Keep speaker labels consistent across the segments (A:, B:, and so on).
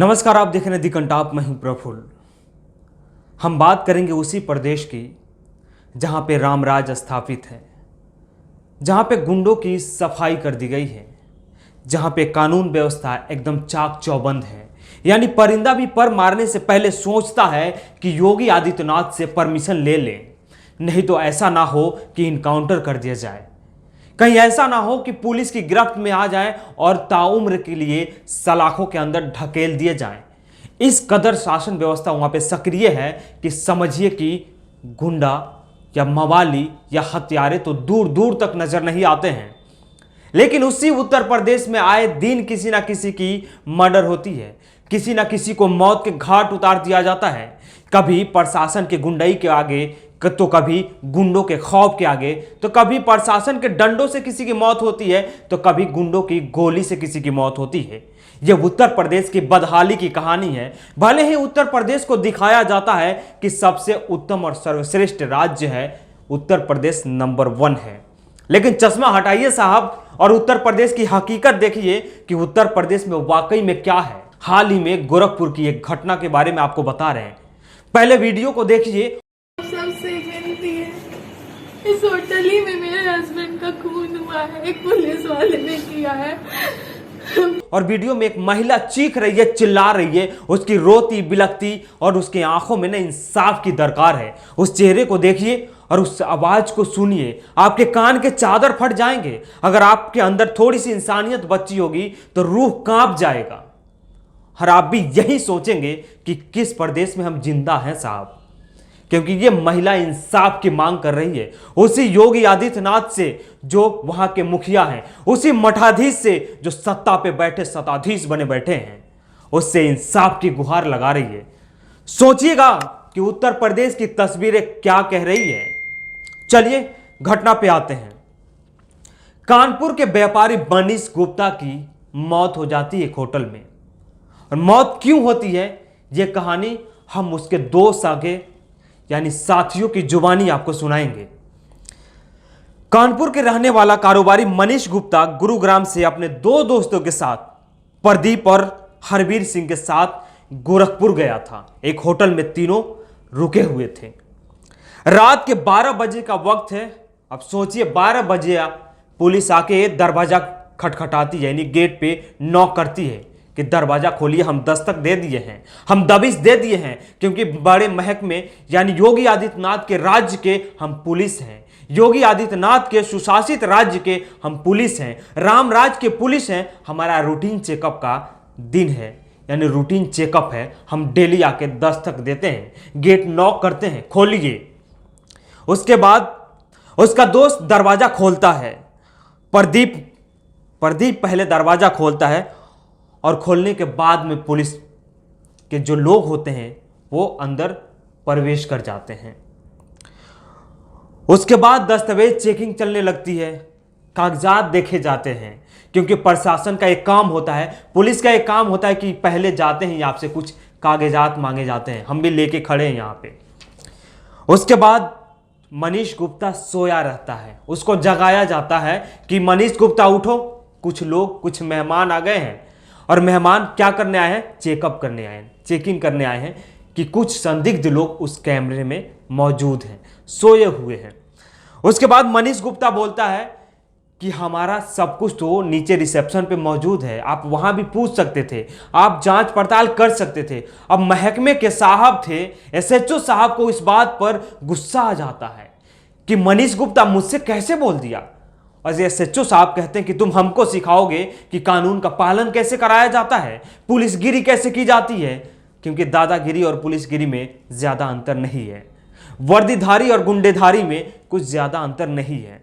A: नमस्कार, आप देख रहे हैं दी कंटाप, मैं हूं प्रफुल्ल। हम बात करेंगे उसी प्रदेश की जहां पे रामराज स्थापित है, जहां पे गुंडों की सफाई कर दी गई है, जहां पे कानून व्यवस्था एकदम चाक चौबंद है। यानी परिंदा भी पर मारने से पहले सोचता है कि योगी आदित्यनाथ से परमिशन ले ले, नहीं तो ऐसा ना हो कि इनकाउंटर कर दिया जाए, कहीं ऐसा ना हो कि पुलिस की गिरफ्त में आ जाए और ताउम्र के लिए सलाखों के अंदर ढकेल दिए जाएं। इस कदर शासन व्यवस्था वहां पे सक्रिय है कि समझिए कि गुंडा या मवाली या हत्यारे तो दूर दूर तक नजर नहीं आते हैं। लेकिन उसी उत्तर प्रदेश में आए दिन किसी ना किसी की मर्डर होती है, किसी ना किसी को मौत के घाट उतार दिया जाता है। कभी प्रशासन के गुंडाई के आगे, तो कभी गुंडों के खौफ के आगे, तो कभी प्रशासन के डंडों से किसी की मौत होती है, तो कभी गुंडों की गोली से किसी की मौत होती है। यह उत्तर प्रदेश की बदहाली की कहानी है। भले ही उत्तर प्रदेश को दिखाया जाता है कि सबसे उत्तम और सर्वश्रेष्ठ राज्य है, उत्तर प्रदेश नंबर 1 है, लेकिन चश्मा हटाइए साहब और उत्तर प्रदेश की हकीकत देखिए कि उत्तर प्रदेश में वाकई में क्या है। हाल ही में गोरखपुर की एक घटना के बारे में आपको बता रहे हैं, पहले वीडियो को देखिए।
B: सबसे विनती है, इस होटल ही में मेरे हस्बैंड का खून हुआ है, एक पुलिस वाले ने किया है।
A: और वीडियो में एक महिला चीख रही है, चिल्ला रही है, उसकी रोती बिलखती और उसकी आंखों में ना इंसाफ की दरकार है। उस चेहरे को देखिए और उस आवाज को सुनिए, आपके कान के चादर फट जाएंगे। अगर आपके अंदर थोड़ी सी इंसानियत बची होगी तो रूह कांप जाएगा और आप भी यही सोचेंगे कि किस प्रदेश में हम जिंदा हैं साहब, क्योंकि ये महिला इंसाफ की मांग कर रही है। उसी योगी आदित्यनाथ से जो वहां के मुखिया हैं, उसी मठाधीश से जो सत्ता पे बैठे सत्ताधीश बने बैठे हैं, उससे इंसाफ की गुहार लगा रही है। सोचिएगा कि उत्तर प्रदेश की तस्वीरें क्या कह रही है। चलिए घटना पे आते हैं। कानपुर के व्यापारी मनीष गुप्ता की मौत हो जाती है एक होटल में। और मौत क्यों होती है, यह कहानी हम उसके दो सागे यानी साथियों की जुबानी आपको सुनाएंगे। कानपुर के रहने वाला कारोबारी मनीष गुप्ता गुरुग्राम से अपने दो दोस्तों के साथ, प्रदीप और हरवीर सिंह के साथ गोरखपुर गया था। एक होटल में तीनों रुके हुए थे। रात के 12 बजे का वक्त है। अब सोचिए 12 बजे पुलिस आके दरवाजा खटखटाती है, यानी गेट पे नॉक करती है कि दरवाजा खोलिए, हम दस्तक दे दिए हैं, हम दबिश दे दिए हैं, क्योंकि बड़े महक में यानी योगी आदित्यनाथ के राज्य के हम पुलिस हैं, योगी आदित्यनाथ के सुशासित राज्य के हम पुलिस हैं, रामराज के पुलिस हैं। हमारा रूटीन चेकअप का दिन है, यानी रूटीन चेकअप है। हम डेली आके दस्तक देते हैं, गेट नॉक करते हैं, खोलिए। उसके बाद उसका दोस्त दरवाजा खोलता है। प्रदीप पहले दरवाजा खोलता है और खोलने के बाद में पुलिस के जो लोग होते हैं वो अंदर प्रवेश कर जाते हैं। उसके बाद दस्तावेज चेकिंग चलने लगती है, कागजात देखे जाते हैं, क्योंकि प्रशासन का एक काम होता है, पुलिस का एक काम होता है कि पहले जाते हैं आपसे कुछ कागजात मांगे जाते हैं। हम भी लेके खड़े हैं यहाँ पे। उसके बाद मनीष गुप्ता सोया रहता है, उसको जगाया जाता है कि मनीष गुप्ता उठो, कुछ मेहमान आ गए हैं। और मेहमान क्या करने आए हैं? चेकअप करने आए हैं, चेकिंग करने आए हैं कि कुछ संदिग्ध लोग उस कैमरे में मौजूद हैं, सोए हुए हैं। उसके बाद मनीष गुप्ता बोलता है कि हमारा सब कुछ तो नीचे रिसेप्शन पे मौजूद है, आप वहां भी पूछ सकते थे, आप जांच पड़ताल कर सकते थे। अब महकमे के साहब थे, एसएचओ साहब को इस बात पर गुस्सा आ जाता है कि मनीष गुप्ता मुझसे कैसे बोल दिया। और एसएचओ साहब कहते हैं कि तुम हमको सिखाओगे कि कानून का पालन कैसे कराया जाता है, पुलिसगिरी कैसे की जाती है, क्योंकि दादागिरी और पुलिसगिरी में ज्यादा अंतर नहीं है, वर्दीधारी और गुंडेधारी में कुछ ज्यादा अंतर नहीं है।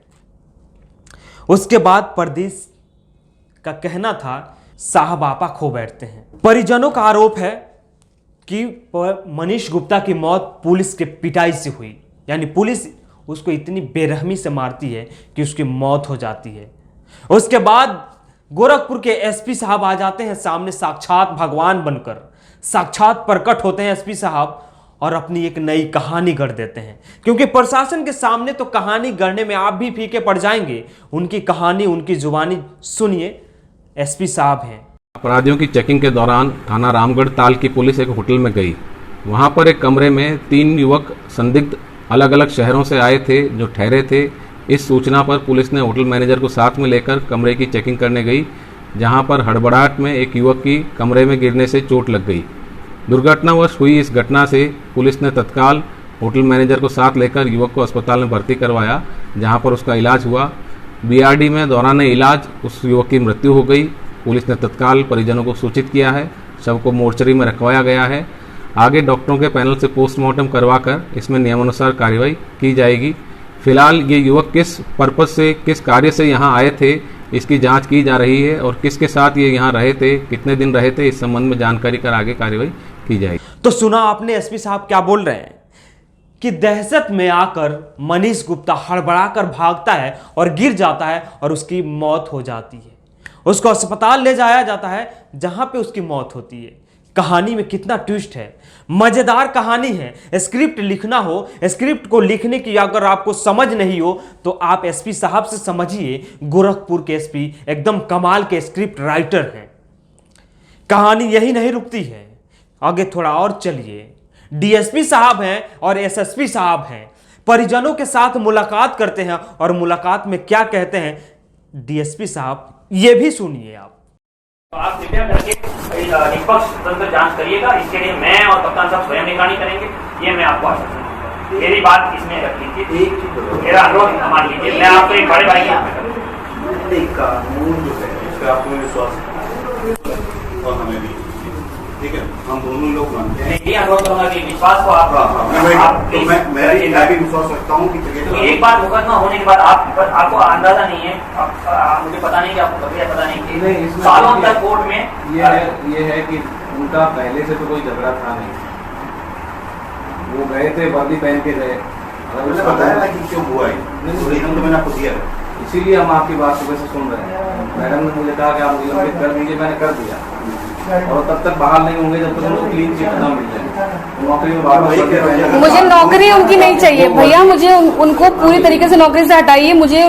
A: उसके बाद प्रदेश का कहना था साहब आपा खो बैठते हैं। परिजनों का आरोप है कि मनीष गुप्ता की मौत पुलिस के पिटाई से हुई, यानी पुलिस उसको इतनी बेरहमी से मारती है कि उसकी मौत हो जाती है। उसके बाद गोरखपुर के एसपी साहब आ जाते हैं सामने, साक्षात भगवान बनकर साक्षात प्रकट होते हैं एसपी साहब और अपनी एक नई कहानी गढ़ देते हैं। क्योंकि प्रशासन के सामने तो कहानी गढ़ने में आप भी फीके पड़ जाएंगे। उनकी कहानी, उनकी जुबानी सुनिए। एसपी साहब हैं,
C: अपराधियों की चेकिंग के दौरान थाना रामगढ़ ताल की पुलिस एक होटल में गई। वहां पर एक कमरे में 3 युवक संदिग्ध अलग अलग शहरों से आए थे जो ठहरे थे। इस सूचना पर पुलिस ने होटल मैनेजर को साथ में लेकर कमरे की चेकिंग करने गई, जहां पर हड़बड़ाहट में एक युवक की कमरे में गिरने से चोट लग गई। दुर्घटनावश हुई इस घटना से पुलिस ने तत्काल होटल मैनेजर को साथ लेकर युवक को अस्पताल में भर्ती करवाया, जहां पर उसका इलाज हुआ। बीआरडी में दौरान इलाज उस युवक की मृत्यु हो गई। पुलिस ने तत्काल परिजनों को सूचित किया है। शव को मोर्चरी में रखवाया गया है। आगे डॉक्टरों के पैनल से पोस्टमार्टम करवाकर इसमें नियमानुसार कार्रवाई की जाएगी। फिलहाल ये युवक किस पर्पज से, किस कार्य से यहाँ आए थे, इसकी जांच की जा रही है और किसके साथ ये यहाँ रहे थे, कितने दिन रहे थे, इस संबंध में जानकारी कर आगे कार्रवाई की जाएगी।
A: तो सुना आपने एसपी साहब क्या बोल रहे हैं कि दहशत में आकर मनीष गुप्ता हड़बड़ाकर भागता है और गिर जाता है और उसकी मौत हो जाती है। उसको अस्पताल ले जाया जाता है जहां पे उसकी मौत होती है। कहानी में कितना ट्विस्ट है, मजेदार कहानी है। स्क्रिप्ट लिखना हो, स्क्रिप्ट को लिखने की अगर आपको समझ नहीं हो तो आप एसपी साहब से समझिए। गोरखपुर के एसपी एकदम कमाल के स्क्रिप्ट राइटर हैं। कहानी यही नहीं रुकती है, आगे थोड़ा और चलिए। डीएसपी साहब हैं और एसएसपी साहब हैं, परिजनों के साथ मुलाकात करते हैं और मुलाकात में क्या कहते हैं डीएसपी साहब, ये भी सुनिए आप।
D: तो आप कृपया करके निष्पक्ष तंत्र जांच करिएगा। इसके लिए मैं और कप्तान साहब स्वयं निगरानी करेंगे, ये मैं आपको आश्वासन दूंगा। मेरी बात इसमें रख लीजिए, मेरा अनुरोध मान लीजिए। मैं आपको एक बड़े भाई के
E: कानून जो है इस पर आपको विश्वास और हमें भी, ठीक है, हम दोनों लोग मानते हैं।
D: ये अनुरोध करूंगा कि विश्वास को आप
E: मैं भी विश्वास रखता हूँ कि
D: एक बार मुकदमा होने के बाद आपको अंदाजा नहीं है, मुझे पता नहीं कि आपको प्रक्रिया पता नहीं, सालों तक कोर्ट में
F: ये है कि उनका पहले से तो कोई झगड़ा था नहीं। वो गए थे, वर्दी पहन के गए।
E: मुझे बताया ना कि क्यों हुआ है, रीजन तो मैंने आपको दिया है।
F: इसीलिए हम आपकी बात सुबह से सुन रहे हैं। मैडम ने मुझे कहा कि आप मुझे लंबित कर दीजिए, मैंने कर दिया। और तब तक बहाल नहीं होंगे जब तक उनको क्लीन चिट ना मिल जाए। नौकरी में बार
G: मुझे नौकरी उनकी नहीं चाहिए भैया, मुझे उनको पूरी तरीके से नौकरी से हटाइए। मुझे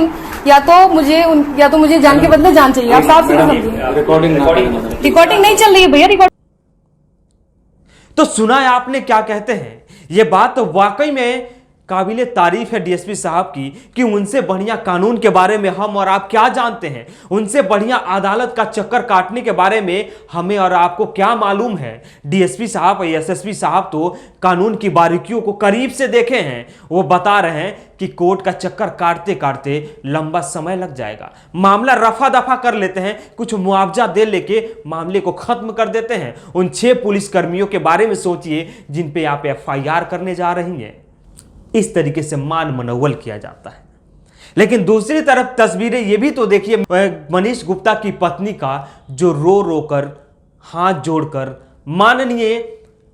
G: या तो मुझे जान के बदले जान चाहिए। आप साफ सीधे समझिए। रिकॉर्डिंग नहीं चल रही है भैया, रिकॉर्डिंग।
A: तो सुना है आपने क्या कहते हैं। ये बात तो वाकई में काबिले तारीफ है डीएसपी साहब की कि उनसे बढ़िया कानून के बारे में हम और आप क्या जानते हैं, उनसे बढ़िया अदालत का चक्कर काटने के बारे में हमें और आपको क्या मालूम है। डीएसपी साहब और एसएसपी साहब तो कानून की बारीकियों को करीब से देखे हैं। वो बता रहे हैं कि कोर्ट का चक्कर काटते काटते लंबा समय लग जाएगा, मामला रफा दफा कर लेते हैं, कुछ मुआवजा दे लेके मामले को खत्म कर देते हैं। उन 6 पुलिसकर्मियों के बारे में सोचिए जिन पे आप एफआईआर करने जा रही हैं। इस तरीके से मान मनोवल किया जाता है। लेकिन दूसरी तरफ तस्वीरें ये भी तो देखिए, मनीष गुप्ता की पत्नी का जो रो रो कर हाथ जोड़कर माननीय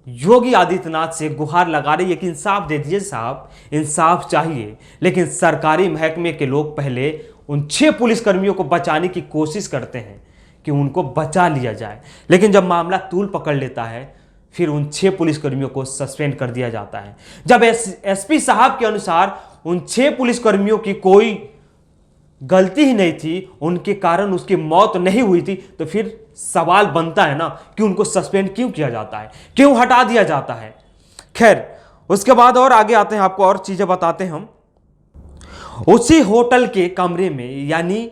A: योगी आदित्यनाथ से गुहार लगा रही है कि इंसाफ दे दीजिए साहब, इंसाफ चाहिए। लेकिन सरकारी महकमे के लोग पहले उन 6 पुलिसकर्मियों को बचाने की कोशिश करते हैं कि उनको बचा लिया जाए, लेकिन जब मामला तूल पकड़ लेता है फिर उन 6 पुलिसकर्मियों को सस्पेंड कर दिया जाता है। जब एसपी साहब के अनुसार उन 6 पुलिसकर्मियों की कोई गलती ही नहीं थी, उनके कारण उसकी मौत नहीं हुई थी, तो फिर सवाल बनता है ना कि उनको सस्पेंड क्यों किया जाता है, क्यों हटा दिया जाता है। खैर उसके बाद और आगे आते हैं, आपको और चीजें बताते हैं हम। उसी होटल के कमरे में यानी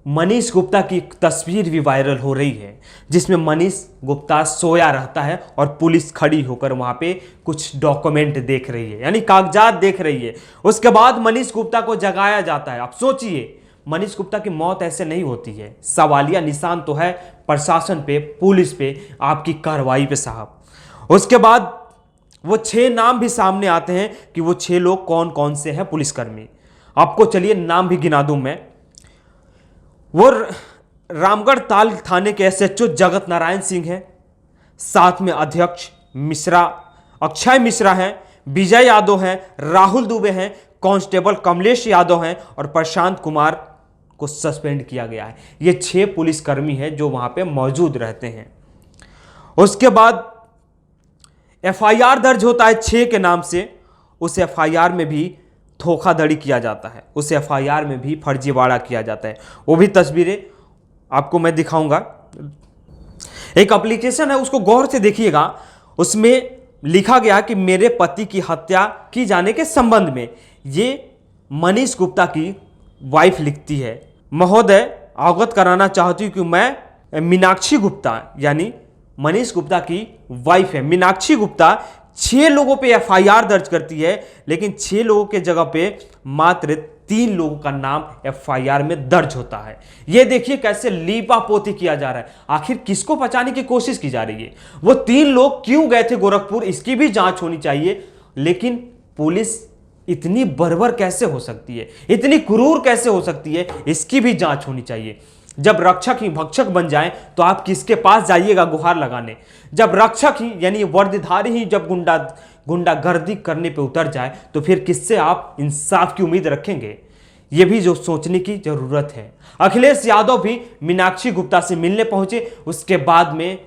A: मनीष गुप्ता की तस्वीर भी वायरल हो रही है, जिसमें मनीष गुप्ता सोया रहता है और पुलिस खड़ी होकर वहां पे कुछ डॉक्यूमेंट देख रही है, यानी कागजात देख रही है। उसके बाद मनीष गुप्ता को जगाया जाता है। आप सोचिए, मनीष गुप्ता की मौत ऐसे नहीं होती है। सवालिया निशान तो है प्रशासन पे, पुलिस पे, आपकी कार्रवाई पे साहब। उसके बाद वो 6 नाम भी सामने आते हैं कि वो 6 लोग कौन कौन से हैं पुलिसकर्मी। आपको चलिए नाम भी गिना दूं मैं। वो रामगढ़ ताल थाने के एसएचओ जगत नारायण सिंह हैं, साथ में अध्यक्ष मिश्रा, अक्षय मिश्रा हैं, विजय यादव हैं, राहुल दुबे हैं, कांस्टेबल कमलेश यादव हैं और प्रशांत कुमार को सस्पेंड किया गया है। ये 6 पुलिसकर्मी हैं जो वहां पे मौजूद रहते हैं। उसके बाद एफआईआर दर्ज होता है 6 के नाम से। उस एफआईआर में भी धोखाधड़ी किया जाता है, उस एफआईआर में भी फर्जीवाड़ा किया जाता है। वो भी तस्वीरें आपको मैं दिखाऊंगा, एक एप्लीकेशन है, उसको गौर से देखिएगा। उसमें लिखा गया कि मेरे पति की हत्या की जाने के संबंध में, ये मनीष गुप्ता की वाइफ लिखती है। महोदय, अवगत कराना चाहती हूँ कि मैं मीनाक्षी गुप्ता, यानी मनीष गुप्ता की वाइफ है मीनाक्षी गुप्ता, 6 लोगों पे एफआईआर दर्ज करती है, लेकिन 6 लोगों के जगह पे मात्र 3 लोगों का नाम एफआईआर में दर्ज होता है। यह देखिए कैसे लीपापोती किया जा रहा है। आखिर किसको बचाने की कोशिश की जा रही है? वो 3 लोग क्यों गए थे गोरखपुर, इसकी भी जांच होनी चाहिए। लेकिन पुलिस इतनी बर्बर कैसे हो सकती है, इतनी क्रूर कैसे हो सकती है, इसकी भी जांच होनी चाहिए। जब रक्षक ही भक्षक बन जाए तो आप किसके पास जाइएगा गुहार लगाने? जब रक्षक ही यानी वर्दीधारी ही जब गुंडागर्दी करने पे उतर जाए तो फिर किससे आप इंसाफ की उम्मीद रखेंगे? यह भी जो सोचने की जरूरत है। अखिलेश यादव भी मीनाक्षी गुप्ता से मिलने पहुंचे। उसके बाद में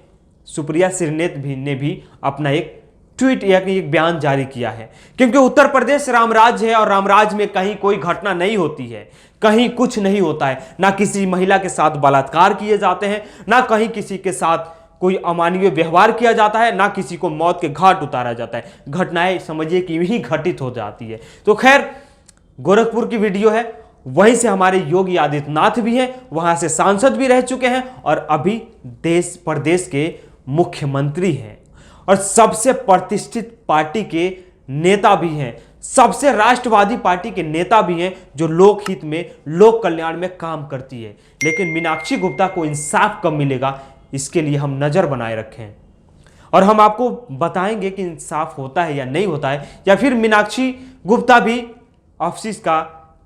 A: सुप्रिया श्रीनेत ने भी अपना एक ट्वीट या एक बयान जारी किया है, क्योंकि उत्तर प्रदेश रामराज्य है और रामराज्य में कहीं कोई घटना नहीं होती है, कहीं कुछ नहीं होता है। ना किसी महिला के साथ बलात्कार किए जाते हैं, ना कहीं किसी के साथ कोई अमानवीय व्यवहार किया जाता है, ना किसी को मौत के घाट उतारा जाता है। घटनाएं समझिए कि ही घटित हो जाती है। तो खैर, गोरखपुर की वीडियो है, वहीं से हमारे योगी आदित्यनाथ भी हैं, वहां से सांसद भी रह चुके हैं और अभी देश प्रदेश के मुख्यमंत्री हैं और सबसे प्रतिष्ठित पार्टी के नेता भी हैं, सबसे राष्ट्रवादी पार्टी के नेता भी हैं, जो लोकहित में लोक कल्याण में काम करती है। लेकिन मीनाक्षी गुप्ता को इंसाफ कब मिलेगा, इसके लिए हम नजर बनाए रखें और हम आपको बताएंगे कि इंसाफ होता है या नहीं होता है, या फिर मीनाक्षी गुप्ता भी ऑफिस का,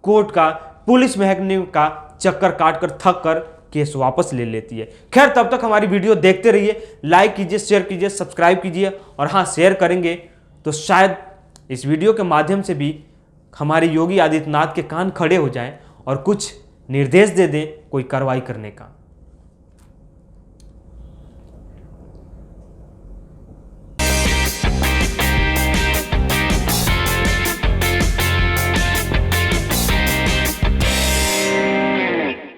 A: कोर्ट का, पुलिस महकमे का चक्कर काटकर थक कर केस वापस ले लेती है। खैर, तब तक हमारी वीडियो देखते रहिए, लाइक कीजिए, शेयर कीजिए, सब्सक्राइब कीजिए और हाँ, शेयर करेंगे तो शायद इस वीडियो के माध्यम से भी हमारे योगी आदित्यनाथ के कान खड़े हो जाएं और कुछ निर्देश दे दें कोई कार्रवाई करने का।